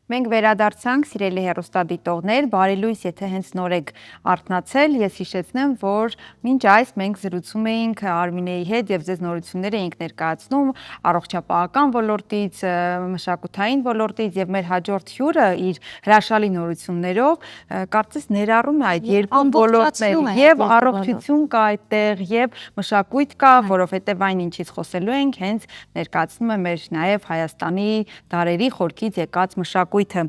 Մենք վերադարձանք, սիրելի հեռուստադիտողներ, բարի լույս, եթե հենց նոր եք արթնացել, ես հիշեցնեմ, որ մինչ այս մենք զրուցում էինք Արմինեի հետ եւ ձեզ նորություններ էինք ներկայացնում առողջապահական ոլորտից, մշակութային ոլորտից եւ մեր հաջորդ հյուրը իր հրաշալի նորություններով կարծես ներառում է այդ երկու ոլորտներ եւ առողջություն կա այդտեղ եւ մշակույթ կա, որովհետեւ այն ինչից խոսելու ենք հենց ներկայացնում է մեր նաեւ Հայաստանի դարերի խորքից եկած մշակույթը։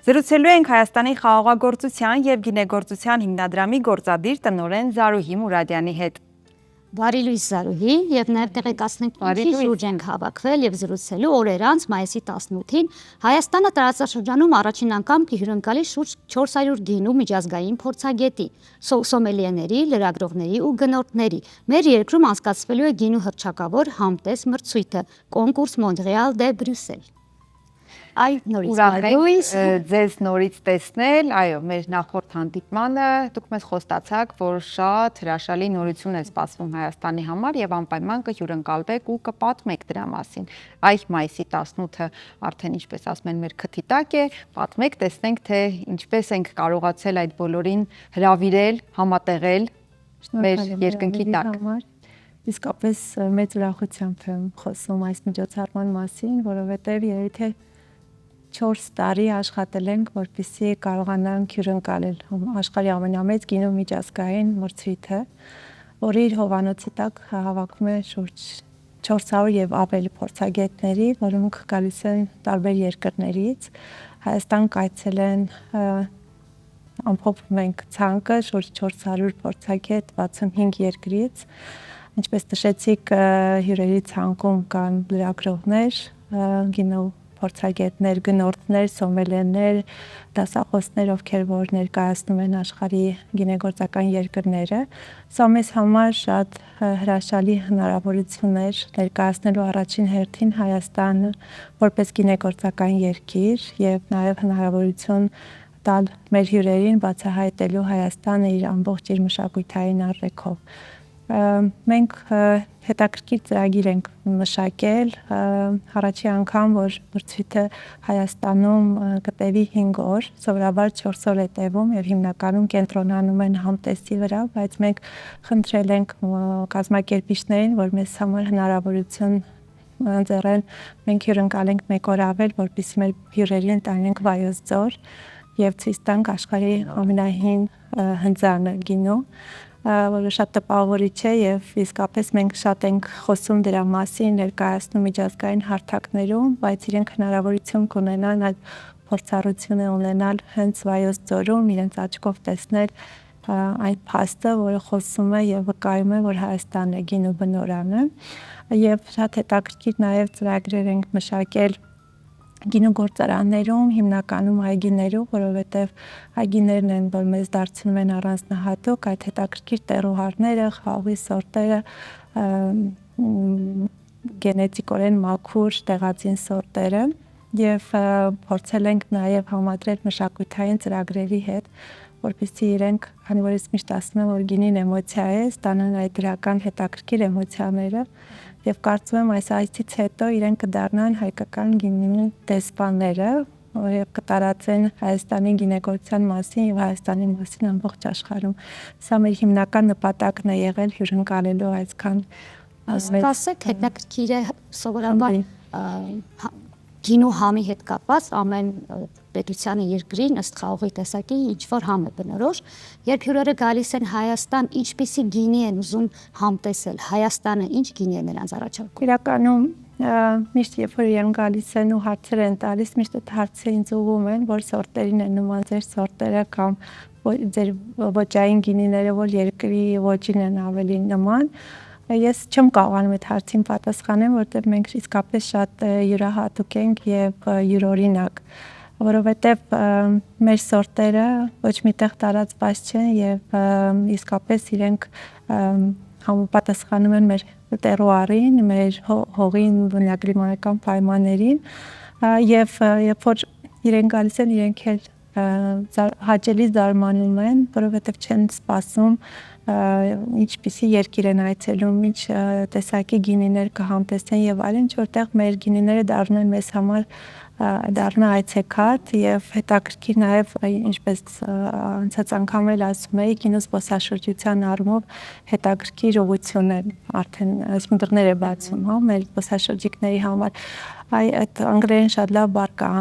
Զրուցելու ենք Հայաստանի խաղողագործության եւ գինեգործության հիմնադրամի գործադիր տնօրեն Զարուհի Մուրադյանի հետ։ Բարի լույս Զարուհի, եւ նաեւ տեղեկացնենք ինչի շուրջ ենք հավաքվել եւ զրուցելու օրեր անց մայիսի 18-ին Հայաստանը տարածաշրջանում առաջին անգամ կհյուրընկալի շուրջ 400 գինու միջազգային փորձագետի, սոմելիեների, լրագրողների ու գնորդների։ Մեր երկրում անցկացվելու է գինու հռչակավոր համտես մրցույթը Կոնկուրս Մոնտրեալ դե Բրյուսել։ Այ նորից ձեզ նորից տեսնել, այո, մեր նախորդ հանդիպմանը դուք մեզ խոստացաք, որ շատ հրաշալի նորություն է սպասվում Հայաստանի համար եւ անպայման կհյուրընկալվեք ու կպատմեք դրա մասին։ Այ մայիսի 18-ը արդեն ինչպես ասում են մեր քթի տակ է, պատմեք, տեսնենք թե ինչպես ենք կարողացել այդ բոլորին հրավիրել, համատեղել մեր երկնքի տակ։ Իսկապես մեծ ուրախությամբ եմ խոսում այս միջոցառման մասին, որովհետեւ երբ 4 տարի աշխատել ենք, որպեսզի կարողանանք հյուրընկալել աշխարհի ամենամեծ գինու միջազգային մրցույթը, որի հովանոցի տակ հավաքում է շուրջ 400 եւ ավելի փորձագետների, որոնք գալիս են տարբեր երկրներից։ Հայաստան կայցելեն ամփոփում ենք ցանկը շուրջ 400 փորձագետ 65 երկրից։ Ինչպես նշեցիք, հյուրերի ցանկում կան լրագրողներ, գինու փորձագետներ, գնորդներ, սոմելիեներ, դասախոսներ, ովքեր որ ներկայացնում են աշխարհի գինեգործական երկրները։ Սա մեզ համար շատ հրաշալի հնարավորություն էր ներկայացնելու առաջին հերթին Հայաստանը որպես գինեգործական երկիր եւ նաեւ հնարավորություն տալ մեր հյուրերին բացահայտելու Հայաստանը իր ամբողջ իր մշակութային արժեքով։ Մենք հետաքրքիր ծրագիր ենք մշակել, առաջի անգամ, որ մրցույթը Հայաստանում կտևի 5 օր, սովորաբար 4 օր է տևում եւ հիմնականում կենտրոնանում են համտեսի վրա, բայց մենք խնդրել ենք կազմակերպիչներին, որ մեզ համար հնարավորություն ընձեռեն, մենք հյուրընկալենք 1 օր ավել, որպեսզի մեր հյուրերին տանենք Վայոց ձոր եւ ցույց տանք աշխարհի ամենահին հնձանը գինու, որը շատ տպավորիչ է եւ իսկապես մենք շատ ենք խոսում դրա մասին, ներկայացնում միջազգային հարթակներում, բայց իրենք հնարավորություն կունենան այդ փորձառությունը ունենալ հենց Վայոց ձորում, իրենց աչքով տեսնել այն փաստը, որը խոսում է եւ վկայում է, որ Հայաստանն է գինու բնօրրանը, եւ շատ հետաքրքիր նաեւ ծրագրեր ենք մշակել գինու գործարաններում, հիմնականում այգիներում, որովհետև այգիներն են, որ մեզ դարձնում են առանձնահատուկ այդ հետաքրքիր տեղուհարները, խաղողի սորտերը, գենետիկորեն մաքուր տեղածին սորտերը եւ փորձել ենք նաեւ համադրել մշակութային ծրագրերի հետ, որպեսզի իրենք, քանի որ ես միշտ ասում եմ, որ գինին էմոցիա է, ստանան այդ դրական հետաքրքիր էմոցիաները եւ կարծում եմ այս այցից հետո իրենք կդառնան հայկական գինու դեսպանները, եւ կտարածեն Հայաստանի գինեգործության մասին եւ Հայաստանի մասին ամբողջ աշխարհում։ Սա մեր հիմնական նպատակն է եղել հյուրընկալելու այսքան ասեք հետաքրքիր է սովորաբար գինու համի հետ կապված ամեն պետության երկրին ըստ խաղողի տեսակի ինչ որ համ է բնորոշ, երբ հյուրերը գալիս են Հայաստան, ինչպիսի գինի են ուզում համտեսել, Հայաստանը ինչ գինի է նրանց առաջարկում։ Իրականում միշտ երբ որ իրեն գալիս են ու հարցեր են տալիս, միշտ այդ հարցը ինձ ուղղում են, որ սորտերին են նման ձեր սորտերը կամ ձեր ոճային գինիները, որ երկրի ոճին են ավելի նման։ Ես չեմ կարողանում այդ հարցին պատասխանեմ, որտեղ մենք իսկապես շատ յուրահատուկ ենք եւ յուրօրինակ, որովհետեւ մեր սորտերը ոչ միտեղ տարածված չեն եւ իսկապես իրենք համապատասխանում են մեր տերուարին, մեր հողին բնակլիմայական պայմաններին եւ երբ որ իրենք գալիս են, իրենք էլ հաճելի զարմանում են, որովհետեւ չեն սպասում ինչպիսի երկիր են այցելում, ինչ տեսակի գինիներ կհամտեսեն եւ այլն, որտեղ մեր գինիները դառնան մեզ համար դառնա այցեքարտ եւ հետաքրքիր նաեւ ինչպես անցած անգամ էլ ասում էի կինո զբոսաշրջության առումով հետաքրքիր ուղղություն է արդեն դռներ է բացում հա մեր զբոսաշրջիկների համար այդ անգլերեն շատ լավ բառ կա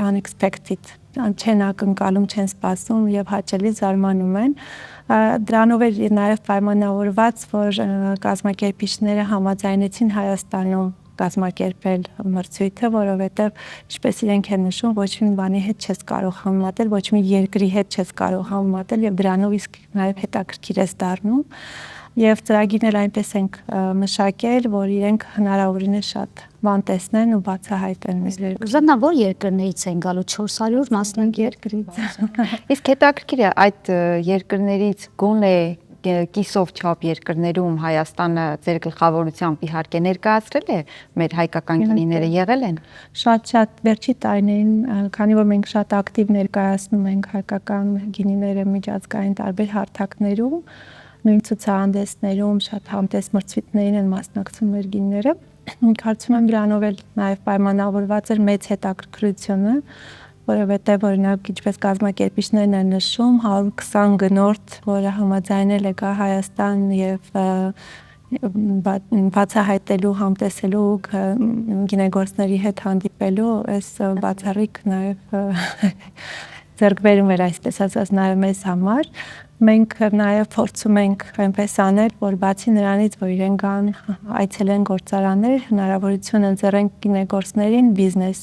unexpected չեն ակնկալում չեն սպասում եւ հաճելի զարմանում են դրանով է նաեւ պայմանավորված որ կազմակերպիչները համաձայնեցին Հայաստանում կազմակերպել մրցույթը, որովհետև ինչպես իրենք են նշում, ոչ մի բանի հետ չես կարող համեմատել, ոչ մի երկրի հետ չես կարող համեմատել եւ դրանով իսկ նաեւ հետաքրքիր է դառնում։ Եվ ծրագիրն էլ այնպես ենք մշակել, որ իրենք հնարավորինս շատ բան տեսնեն ու բացահայտեն մեզ երկրում։ Զաննա որ երկրներից են գալու 400 մասնակ երկրից։ Իսկ հետաքրքիր է այդ երկրներից գոնե կիսով չափ երկրներում Հայաստանը ձեր գլխավորությամբ իհարկե ներկայացրել է մեր հայկական գինիները եղել են շատ վերջի տարիներին քանի որ մենք շատ ակտիվ ներկայացնում ենք հայկական գինիները միջազգային տարբեր հարթակներում նույն ցուցահանդեսներում շատ համտես մրցույթներին են մասնակցում մեր գինիները կարծում եմ դրանով էլ նաև պայմանավորված էր մեծ հետաքրքրությունը որովհետև օրինակ ինչպես կազմակերպիչներն են նշում 120 գնորդ, որը համաձայնել է գա Հայաստան եւ բացահայտելու, համտեսելու գինեգործների հետ հանդիպելու, այս բացառիկ նաեւ ձեռքբերում էր այսպես ասած նաեւ մեզ համար մենք նաեւ փորձում ենք այնպես անել, որ բացի նրանից, որ իրեն կան այցելեն գործարաններ, հնարավորություն ընձեռենք գինեգործներին բիզնես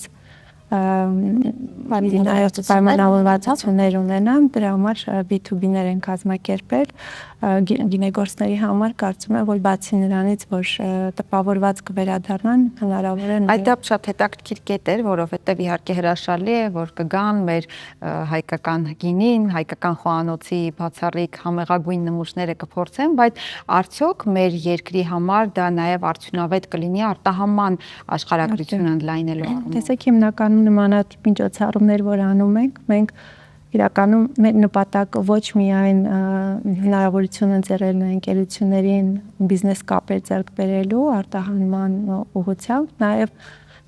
պայմանավորվածություններ ունենան, դրա համար B2B-ներ են կազմակերպել գինեգործների համար կարծում եմ, որ բացի նրանից, որ տպավորված կվերադառնան, հնարավոր է Այդ շատ հետաքրքիր կետ էր, որովհետև իհարկե հրաշալի է, որ կգան մեր հայկական գինին, հայկական խոհանոցի բացառիկ համեղագույն նմուշները կփորձեն, բայց արդյոք մեր երկրի համար դա նաև արդյունավետ կլինի արտահանման աշխարհագրությունը ընդլայնելու առումով։ Տեսեք հիմնականում նմանատիպ միջոցառումներ, որ անում ենք, մենք իրականում մեր նպատակը ոչ միայն հնարավորություն ընձեռելն է ընկերություններին բիզնես կապեր ձեռք բերելու արտահանման ուղղությամբ, նաև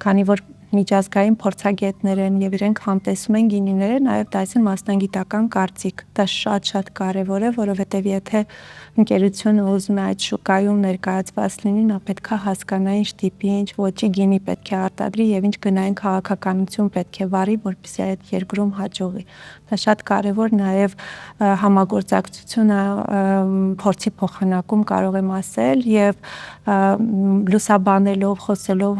քանի որ միջազգային փորձագետներ են եւ իրենք համտեսում են գինիները, նաև դասին մասնագիտական կարծիք։ Դա շատ կարեւոր է, որովհետեւ եթե ընկերությունը ուզում է այդ շուկայում ներկայացված լինի, նա պետք է հասկանա ինչ տիպի, ինչ ոճի գինի պետք է արտադրի եւ ինչ գնային քաղաքականություն պետք է վարի, որպեսզի այդ երկրում հաջողի։ Դա շատ կարեւոր նաև համագործակցությունը փորձի փոխանակում կարող եմ ասել եւ լուսաբանելով, խոսելով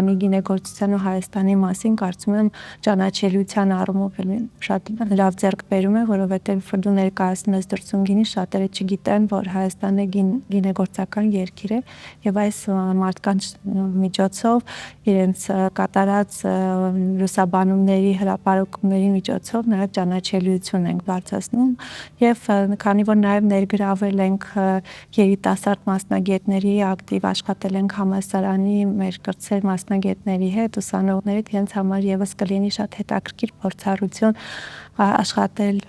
Հայաստանի գինեգործության ու Հայաստանի մասին կարծում եմ ճանաչելիության առումով շատ լավ ձեռքբերում է, որովհետեւ դու ներկայացնում ես դրսում գինի, շատերը չգիտեն, որ Հայաստանը գինեգործական երկիր է եւ այս մարդկանց միջոցով իրենց կատարած լուսաբանումների, հրապարակումների միջոցով նաեւ ճանաչելիություն ենք բարձրացնում եւ քանի որ նաեւ ներգրավել ենք երիտասարդ մասնագետների ակտիվ աշխատել ենք համալսարանի մեր կրտսեր մասնագետների հետ, ուսանողների հետ, հենց համար եւս կլինի շատ հետաքրքիր փորձառություն աշխատել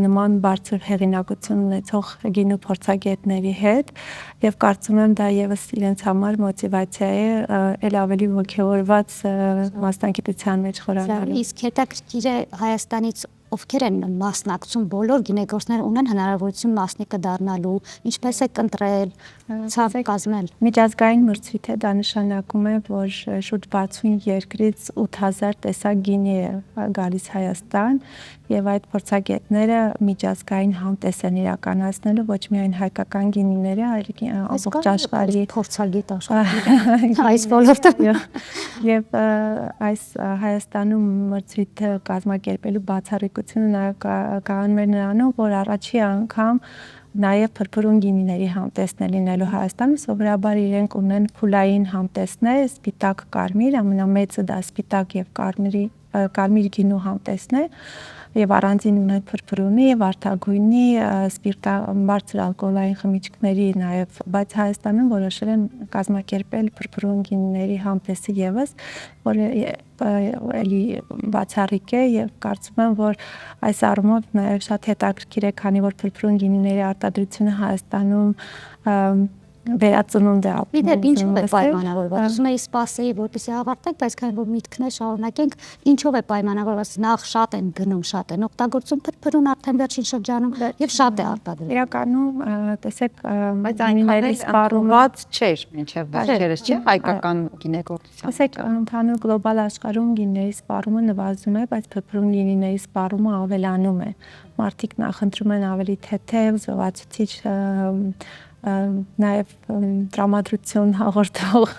նման բարձր հեղինակություն ունեցող գինու փորձագետների հետ եւ կարծում եմ դա եւս իրենց համար մոտիվացիա է ել ավելի ողջավորված մասնագիտության մեջ խորանալու։ Իսկ հետաքրքիր է Հայաստանից ովքեր են մասնակցում, բոլոր գինեգործները ունեն հնարավորություն մասնիկը դառնալու, ինչպես է կընտրել, ցավ կազմել։ Միջազգային մրցույթ է, դա նշանակում է, որ շուրջ 60 երկրից 8000 տեսակ գինի է գալիս Հայաստան եւ այդ փորձագետները միջազգային համտես են իրականացնելու ոչ միայն հայկական գինիները, այլ ամբողջ աշխարհի փորձագետ աշխարհի այս ոլորտը եւ այս Հայաստանում մրցույթը կազմակերպելու բացառիկությունը նաեւ կանում է նրանով, որ առաջի անգամ նաև փրփրուն գինիների համտեսն է լինելու Հայաստանում, սովորաբար իրենք ունեն փուլային համտեսներ, սպիտակ կարմիր, ամենամեծը դա սպիտակ եւ կարմիր գինու համտեսն է եւ առանձին ունեն փրփրունի, վարդագույնի, բարձր ալկոհոլային խմիչքների նաեւ, բայց Հայաստանում որոշել են կազմակերպել փրփրուն գինիների համտեսը եւս, որը էլի բացառիկ է եւ կարծում եմ, որ այս առումով նաեւ շատ հետաքրքիր է, քանի որ փրփրուն գինիների արտադրությունը Հայաստանում վերածնունդ է ապրում։ Գիտեք, ինչով է պայմանավորված։ Ուզում էի սպասեի, որպեսզի ավարտենք, բայց քանի որ միտքն է շարունակենք, ինչով է պայմանավորված։ Նախ շատ են գնում, շատ են օգտագործում փրփրուն արդեն վերջին շրջանում եւ շատ է արտադրվում։ Իրականում, տեսեք, Բայց այնքան էլ սպառված չէր մինչև վերջերս, չէ՞, հայկական գինեգործության։ Տեսեք, ընդհանուր գլոբալ աշխարհում գինիների սպառումը նվազում է, բայց փրփրուն գինիների սպառումը ավելանում է։ Մարդիկ նախընտրում են ավելի թեթև, զովացուցիչ նաև տրամադրություն հաղորդող,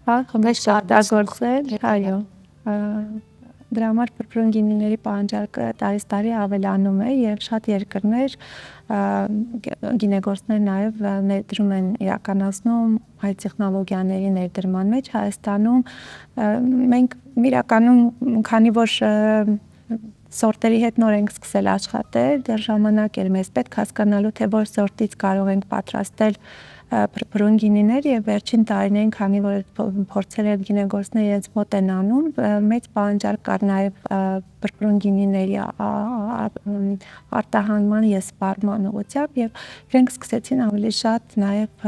հա, խմիչքներ, այո։ Դրա համար փրփրուն գինիների պահանջարկը տարի ավելանում է եւ շատ երկրներ գինեգործներ նաև ներդրում են իրականացնում հայ տեխնոլոգիաների ներդրման մեջ Հայաստանում մենք իրականում քանի որ սորտերի հետ նոր ենք սկսել աշխատել, դեռ ժամանակ էր մեզ պետք հասկանալու թե որ սորտից կարող ենք պատրաստել փրփրուն գինիներ եւ վերջին տարիներին, քանի որ փորձել են գինեգործները իրենց մոտ են անում, մեծ պահանջարկ կար նաեւ փրփրուն գինիների արտահանման եւ սպառման ուղղությամբ եւ իրենք սկսեցին ավելի շատ նաեւ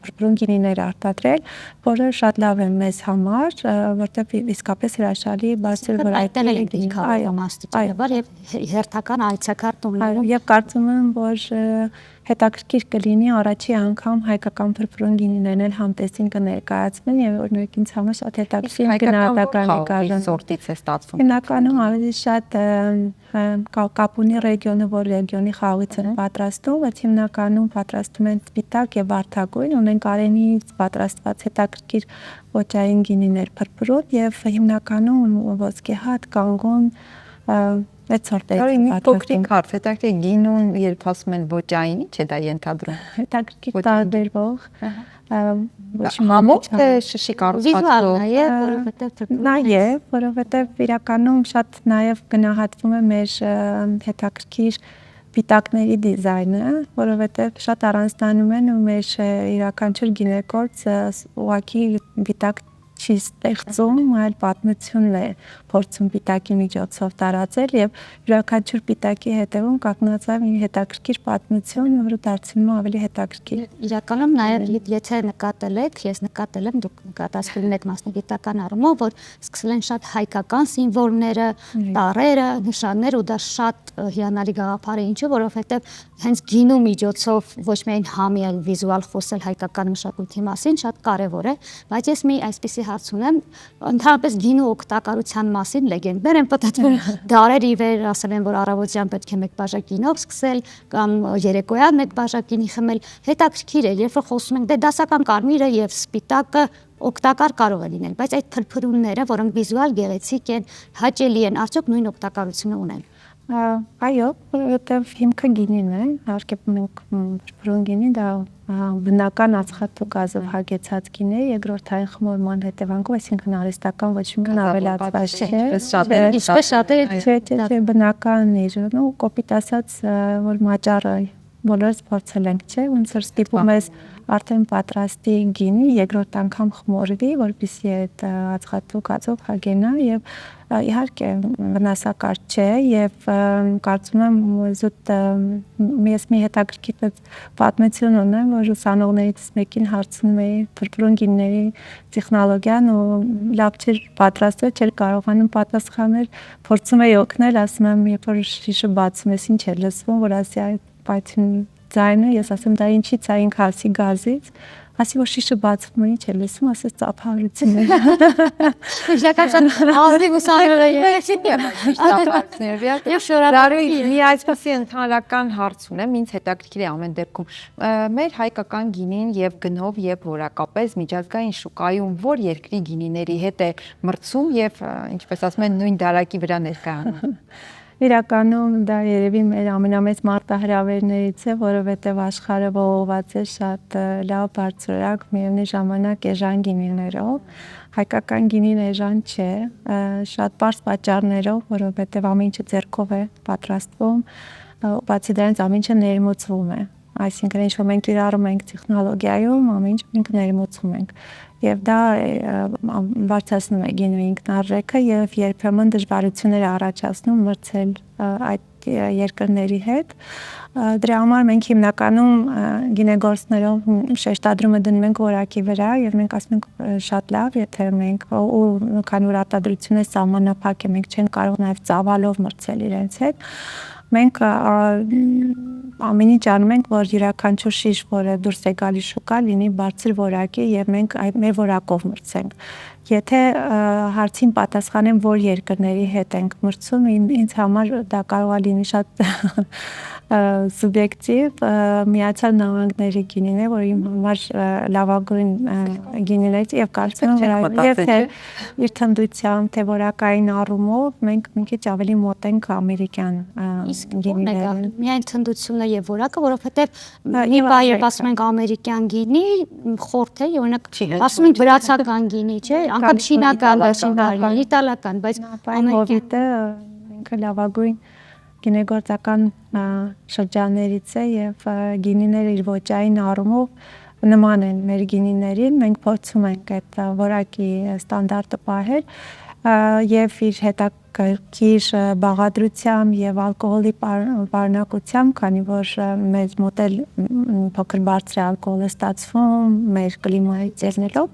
փրփրուն գինիներ արտադրել, որը շատ լավ է մեզ համար, որտեղ իսկապես հրաշալի բարձր վարակի այո, եւ հերթական այցեքարտ ունեն եւ կարծում եմ, որ հետաքրքիր կլինի առաջի անգամ հայկական փրփրուն գինիներն էլ համտեսին կներկայացնեն եւ օրինակ ինձ համար շատ հետաքրքիր գնահատական կան սորտից է ստացվում։ Հիմնականում ավելի շատ Կապունի ռեգիոնը, որ ռեգիոնի խաղից են պատրաստում, բայց հիմնականում պատրաստում են սպիտակ եւ վարդագույն, ունենք արենից պատրաստված հետաքրքիր ոճային գինիներ փրփրուն եւ հիմնականում ոսկեհատ, կանգուն այդ սորտերից պատրաստում։ Փոքրիկ հարց, հետաքրքիր գինուն, երբ ասում են ոճային, չէ՞ դա ենթադրում։ Հետաքրքիր տարբերվող համով թե շշի կառուցվածքով։ Նաեւ, որովհետեւ իրականում շատ նաեւ գնահատվում է մեր հետաքրքիր պիտակների դիզայնը, որովհետեւ շատ առանձնանում են ու մեր յուրաքանչյուր գինեգործ ուղղակի պիտակ չի ստեղծում, այլ պատմությունն է փորձում պիտակի միջոցով տարածել եւ յուրաքանչյուր պիտակի հետևում կանգնած մի հետաքրքիր պատմություն, որը դարձնում է ավելի հետաքրքիր։ Իրականում նաեւ եթե նկատել եք, ես նկատել եմ, դուք նկատացրել եք մասնագիտական առումով, որ սկսել են շատ հայկական սիմվոլները, տառերը, նշաններ ու դա շատ հիանալի գաղափար է, ինչու որովհետեւ հենց գինու միջոցով ոչ միայն համի, այլ վիզուալ խոսել հայկական մշակույթի մասին շատ կարեւոր է, բայց ես մի այսպիսի հարց ունեմ, ընդհանրապես գինու օգտակարության մասին լեգենդներ են պատմում, դարեր ի վեր ասել են, որ առավոտյան պետք է մեկ բաժակ գինով սկսել կամ երեկոյան մեկ բաժակ գինի խմել, հետաքրքիր է, երբ որ խոսում ենք, դե դասական կարմիրը եւ սպիտակը օգտակար կարող է լինել, բայց այդ փրփրունները, որոնք վիզուալ գեղեցիկ են, հաճելի են, արդյոք նույն օգտակարությունը ունեն։ Այո, որովհետև հիմքը գինին է, իհարկե մենք փրփրուն գինի դա բնական ածխաթու գազով հագեցած գինի է, երկրորդային խմորման հետևանքով, այսինքն արհեստական ոչ մի ավելացված չէ, ինչպես շատերը չէ, բնական է, ու կոպիտ ասած, որ մաճառը բոլորս փորձել ենք, չէ, ոնց որ ստիպում ես արդեն պատրաստի գինի երկրորդ անգամ խմորվի, որպեսզի այդ ածխաթու գազով հագենա եւ իհարկե վնասակար չէ եւ կարծում եմ զուտ ես մի հետաքրքիր պատմություն ունեմ, որ ուսանողներից մեկին հարցնում էի փրփրուն գինիների տեխնոլոգիան ու լավ չէր պատրաստվել, չէր կարողանում պատասխանել, փորձում էի օգնել, ասում եմ, երբ որ շիշը բացում ես, ինչ է լսվում, որ ասի այդ պայթյուն ձայնը, ես ասեմ դա ինչից է, ինքը ասի գազից, ասի որ շիշը բացվում է, ինչ է լսում, ասես ծափահարություն է։ Իշխական ազնիվ ուսանողը եւ շնորհակալ մի այսպեսի ընդհանրական հարց ունեմ, ինձ հետաքրքիր է ամեն դեպքում։ Մեր հայկական գինին եւ գնով եւ որակապես միջազգային շուկայում որ երկրի գինիների հետ է մրցում եւ ինչպես ասում են նույն դարակի վրա ներկայանում։ Իրականում դա երևի մեր ամենամեծ մարտահրավերներից է, որովհետև աշխարհը ողողված է շատ լավ բարձրորակ միևնույն ժամանակ էժան գինիներով։ Հայկական գինին էժան չէ, շատ པարզ պատճառներով, որովհետև ամեն ինչը ձեռքով է պատրաստվում, բացի դրանից ամեն ինչը ներմուծվում է։ Այսինքն ինչ որ մենք կիրառում ենք տեխնոլոգիայում, ամեն ինչ մենք ներմուծում ենք։ Եվ դա բարձրացնում է գինու ինքնարժեքը եւ երբեմն դժվարություններ առաջացնում մրցել այդ երկրների հետ։ Դրա համար մենք հիմնականում գինեգործներով շեշտադրումը դնում ենք որակի վրա եւ մենք ասում ենք շատ լավ, եթե մենք ու քանի որ արտադրությունը սահմանափակ է, մենք չենք կարող նաեւ ծավալով մրցել իրենց հետ։ Մենք ամեն ինչ անում ենք, որ յուրաքանչյուր շիշ, որը դուրս է գալիս շուկա, լինի բարձր որակի եւ մենք մեր որակով մրցենք։ Եթե հարցին պատասխանեմ, որ երկրների հետ ենք մրցում, ինձ համար դա կարող է լինի շատ սուբյեկտիվ, Միացյալ Նահանգների գինին է, որ իմ համար լավագույն գինիներից եւ կարծում եմ եւ թե իր թնդությամբ, թե որակային առումով մենք մի քիչ ավելի մոտ ենք ամերիկյան գինիներին։ Միայն թնդությունը եւ որակը, որովհետեւ մի բայ ասում ենք ամերիկյան գինի, խորթ է, օրինակ ասում ենք վրացական գինի, չէ՞, անգամ շինական, իտալական, բայց ամերիկյան ինքը լավագույն գինեգործական շրջաններից է եւ գինիները իր ոճային առումով նման են մեր գինիներին, մենք փորձում ենք այդ որակի ստանդարտը պահել եւ իր հետաքրքիր բաղադրությամբ եւ ալկոհոլի պարունակությամբ, քանի որ մեզ մոտ էլ փոքր բարձր ալկոհոլ է ստացվում մեր կլիմայից ելնելով,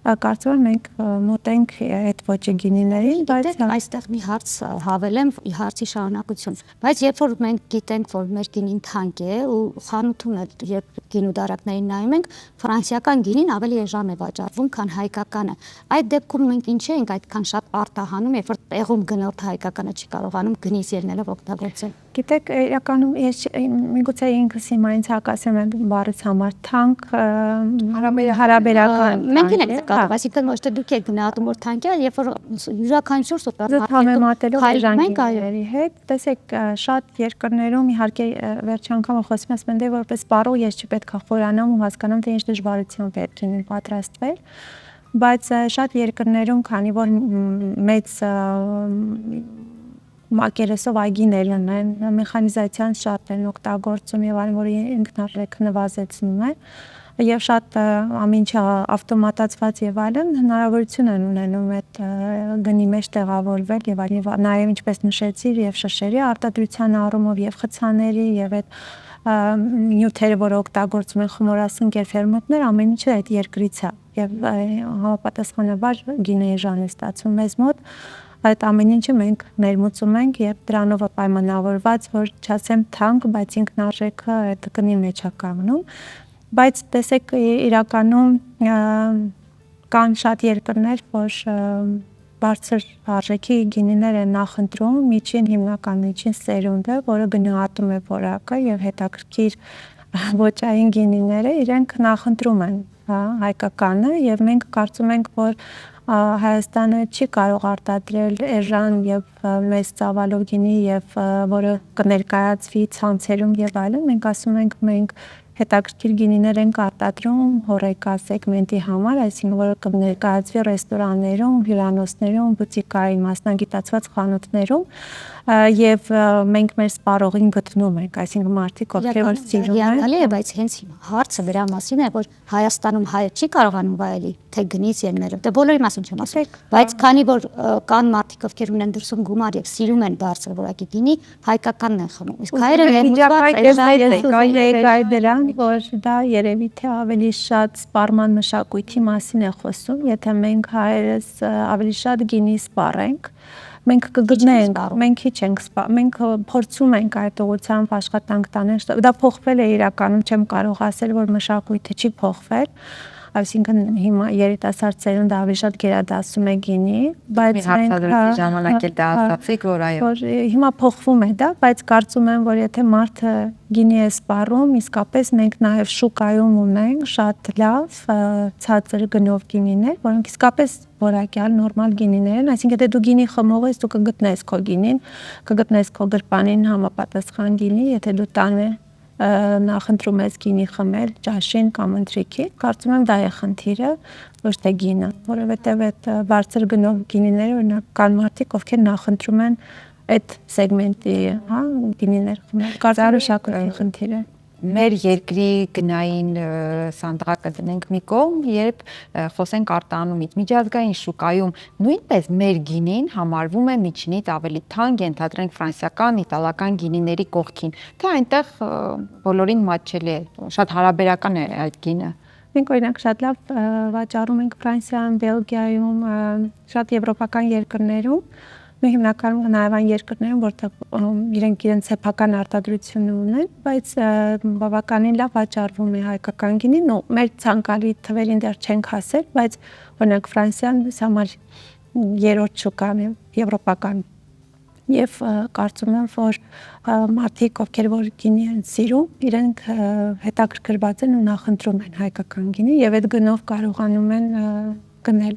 կարծում եմ մենք մոտ ենք այդ ոճի գինիներին, բայց այստեղ մի հարց հավելեմ, հարցի շարունակություն, բայց երբ որ մենք գիտենք, որ մեր գինին թանկ է ու խանութում երբ գինու դարակներին նայում ենք, ֆրանսիական գինին ավելի էժան է վաճառվում, քան հայկականը։ Այդ դեպքում մենք ինչ ենք այդքան շատ արտահանում, երբ որ տեղում գնորդ հայկականը չի կարողանում գնից ելնելով օգտագործել։ Գիտեք, իրականում միգուցե ինքս հիմա ինձ հակասեմ այդ բառից համար թանկ հարաբերական մենք ենք կարող, այսինքն ոչ թե դուք եք գնահատում որ թանկ է, երբ որ յուրաքանչյուր սուպերմարկետում համեմատելով էժան գինիների հետ, տեսեք, շատ երկրներում իհարկե վերջի անգամ խոսում ասում են, որպես բառով ես չպետք է խորանամ ու հասկանամ, թե ինչ դժվարություն պետք է պատրաստվել, բայց շատ երկրներում, քանի որ մեծ մակերեսով այգիներ ունեն, մեխանիզացիան շատ են օգտագործում եւ այլն, որ ինքնարժեքը նվազեցնում է եւ շատ ամեն ինչ ավտոմատացված եւ այլն, հնարավորություն են ունենում այդ գնի մեջ տեղավորվել եւ այլն, նաեւ ինչպես նշեցիր եւ շշերի արտադրության առումով եւ խցաների եւ այդ նյութերը, որ օգտագործում են խմորասնկեր ֆերմենտներ, ամեն ինչը այդ երկրից է եւ համապատասխանաբար գինի էժան է ստացվում մեզ մոտ։ Այդ ամեն ինչը մենք ներմուծում ենք եւ դրանով է պայմանավորված, որ չասեմ թանկ, բայց ինքնարժեքը այդ գնի մեջ է կանգնում։ Բայց տեսեք, իրականում կան շատ երկրներ, որ բարձր արժեքի գինիներ են նախընտրում, հիմնական միջին սերունդը, որը գնահատում է որակը եւ հետաքրքիր ոճային գինիները, իրենք նախընտրում են հայկականը եւ մենք կարծում ենք, որ Հայաստանը չի կարող արտադրել էժան եւ մեծ ծավալով գինի եւ որը կներկայացվի ցանցերում եւ այլն, մենք ասում ենք մենք հետաքրքիր գինիներ ենք արտադրում հորեկա սեգմենտի համար, այսինքն որը կներկայացվի ռեստորաններում, հյուրանոցներում, բուտիկային մասնագիտացված խանութներում եւ մենք մեր սպառողին գտնում ենք, այսինքն մարդիկ ովքեր սիրում են։ Հիանալի է, բայց հենց հարցը դրա մասին է, որ Հայաստանում հայը չի կարողանում վայելի թե գնից ելնելով։ Դե բոլորի մասին չեմ ասում, բայց քանի որ կան մարդիկ, ովքեր ունեն դրսում գումար եւ սիրում են բարձր որակի գինի, հայկականն են խմում։ Իսկ հայերը դրան, որ դա երևի թե ավելի շատ սպառման մշակույթի մասին է խոսում, եթե մենք հայերս ավելի շատ գինի սպառենք, մենք կգտնենք, մենք քիչ ենք մենք փորձում ենք այդ ուղղությամբ աշխատանք տանել, դա փոխվել է իրականում, չեմ կարող ասել, որ մշակույթը չի փոխվել, այսինքն հիմա երիտասարդ սերունդը ավելի շատ գերադասում է գինի, բայց հարցադրության ժամանակ էլ դա ասացիք, որ այո, որ հիմա փոխվում է դա, բայց կարծում եմ, որ եթե մարդը գինի է սպառում, իսկապես մենք նաև շուկայում ունենք շատ լավ ցածր գնով գինիներ, որոնք իսկապես որակյալ նորմալ գինիներ են, այսինքն եթե դու գինի խմող ես, դու կգտնես քո գինին, կգտնես քո գրպանին համապատասխան գինի, եթե դու տանը նախընտրում ես գինի խմել ճաշին կամ ընթրիքի, կարծում եմ դա է խնդիրը, ոչ թե գինը, որովհետև այդ բարձր գնով գինիները օրինակ կան մարդիկ, ովքեր նախընտրում են այդ սեգմենտի, հա, գինիներ խմել, կարծում եմ շաքարի խնդիր է։ Մեր երկրի գնային սանդղակը դնենք մի կողմ, երբ խոսենք արտահանումից, միջազգային շուկայում նույնպես մեր գինին համարվում է միջինից ավելի թանկ, ենթադրենք ֆրանսիական, իտալական գինիների կողքին, թե այնտեղ բոլորին մատչելի է, շատ հարաբերական է այդ գինը։ Մենք օրինակ շատ լավ վաճառում ենք Ֆրանսիայում, Բելգիայում, շատ եվրոպական երկրներում, ու հիմնականում նաև այն երկրներում, որտեղ իրենք իրենց սեփական արտադրություն ունեն, բայց բավականին լավ վաճառվում է հայկական գինին, ու մեր ցանկալի թվերին դեռ չենք հասել, բայց օրինակ Ֆրանսիան համար երրորդ շուկան է եվրոպական։ Եվ կարծում եմ, որ մարդիկ, ովքեր որ գինի են սիրում, իրենք հետաքրքրված են ու նախընտրում են հայկական գինի եւ այդ գնով կարողանում են գնել։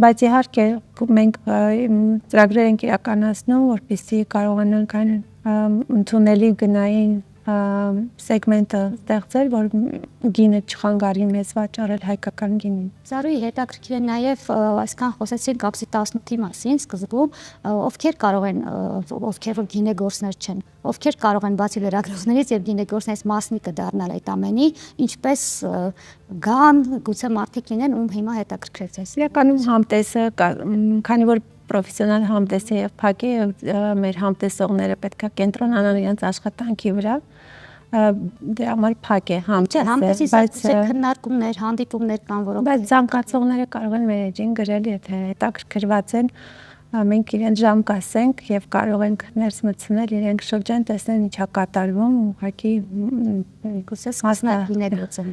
Բայց իհարկե մենք ծրագրեր ենք իրականացնում, որպեսզի կարողանանք այն ընդունելի գնային սեգմենտը ստեղծել, որ գինը չխանգարի մեզ վաճառել հայկական գինին։ Զարուհի, հետաքրքիր է նաև այսքան խոսեցինք ապսի 18-ի մասին սկզբում, ովքեր որ գինեգործներ չեն, ովքեր կարող են բացի լրագրողներից եւ գինեգործներից մասնիկը դառնալ այդ ամենի, ինչպես գան, գուցե մարդիկ լինեն, ում հիմա հետաքրքրեց այս։ Իրականում համտեսը, քանի որ պրոֆեսիոնալ համտեսը եւ փակ է, մեր համտեսողները պետք է կենտրոնանան իրենց աշխատանքի վրա, դրա համար փակ է համտեսը, բայց քննարկումներ, հանդիպումներ կան, որոնք բայց ցանկացողները կարող են մեր էջին գրել, եթե հետաքրքրված են, մենք իրենց ժամ կասենք եւ կարող ենք ներս մտցնել, իրենք շրջեն, տեսնեն ինչա կատարվում, ուղղակի գուցե մասնակիցներ գործեն։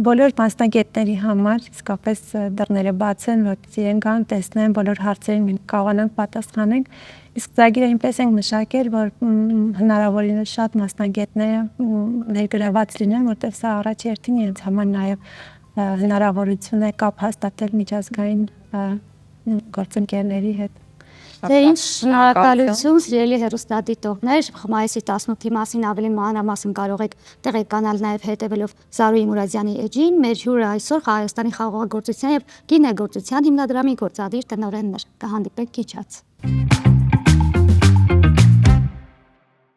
Բոլոր մասնագետների համար իսկապես դռները բաց են, որ իրենք կան տեսնեն բոլոր հարցերին մենք կարողանանք պատասխանենք։ Իսկ ծրագիրը այնպես ենք մշակել, որ հնարավորինս շատ մասնագետները ներգրաված լինեն, որտեղ սա առաջերտին իրենց համար նաև հնարավորություն է կապ հաստատել միջազգային գործընկերների հետ։ Դե ինչ շնորհակալություն, սիրելի հեռուստադիտողներ, մայիսի 18-ի մասին ավելի մանրամասն կարող եք տեղեկանալ նաև հետևելով Զարուհի Մուրադյանի էջին։ Մեր հյուրը այսօր Հայաստանի խաղողագործության եւ գինեգործության հիմնադրամի գործադիր տնօրենն էր։ Կհանդիպենք քիչ անց։